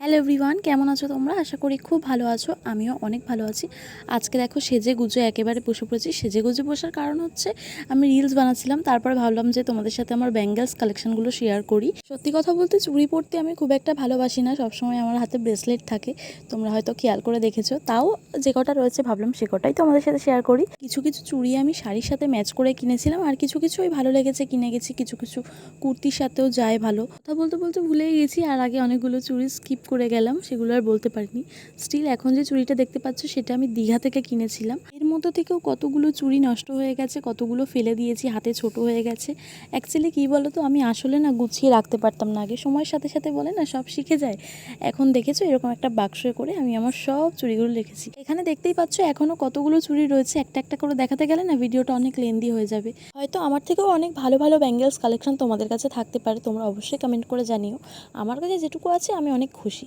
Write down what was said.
Hello everyone, কেমন আছো তোমরা? আশা করি খুব ভালো আছো। আমিও অনেক ভালো আছি। আজকে দেখো সেজে গুজে একেবারে বসে পড়েছি। সেজে গুজে বসার কারণ হচ্ছে আমি রিলস বানাচ্ছিলাম, তারপরে ভাবলাম যে তোমাদের সাথে আমার ব্যাঙ্গেলস কালেকশনগুলো শেয়ার করি। সত্যি কথা বলতে চুড়ি পরতে আমি খুব একটা ভালোবাসি না, সবসময় আমার হাতে ব্রেসলেট থাকে, তোমরা হয়তো খেয়াল করে দেখেছো। তাও যে কটা রয়েছে ভাবলাম সে কটাই তোমাদের সাথে শেয়ার করি। কিছু কিছু চুড়ি আমি শাড়ির সাথে ম্যাচ করে কিনেছিলাম, আর কিছু কিছু ওই ভালো লেগেছে কিনে গেছি। কিছু কিছু কুর্তির সাথেও যায় ভালো। কথা বলতে বলতে ভুলেই গেছি, আর আগে অনেকগুলো চুড়ি স্কিপ করে গেলাম, সেগুলো আর বলতে পারিনি। স্টিল এখন যে চুড়িটা দেখতে পাচ্ছ সেটা আমি দীঘা থেকে কিনেছিলাম। এর মধ্যে থেকেও কতগুলো চুড়ি নষ্ট হয়ে গেছে, কতগুলো ফেলে দিয়েছি, হাতে ছোট হয়ে গেছে। অ্যাকচুয়ালি কী বলো তো, আমি আসলে না গুছিয়ে রাখতে পারতাম না আগে, সময়ের সাথে সাথে বলে না সব শিখে যায়। এখন দেখেছো এরকম একটা বাক্সে করে আমি আমার সব চুড়িগুলো রেখেছি। এখানে দেখতেই পাচ্ছ এখনও কতগুলো চুড়ি রয়েছে, একটা একটা করে দেখাতে গেলে না ভিডিওটা অনেক লেন্দি হয়ে যাবে। হয়তো আমার থেকেও অনেক ভালো ভালো ব্যাঙ্গেলস কালেকশন তোমাদের কাছে থাকতে পারে, তোমরা অবশ্যই কমেন্ট করে জানিও। আমার কাছে যেটুকু আছে আমি অনেক খুশি।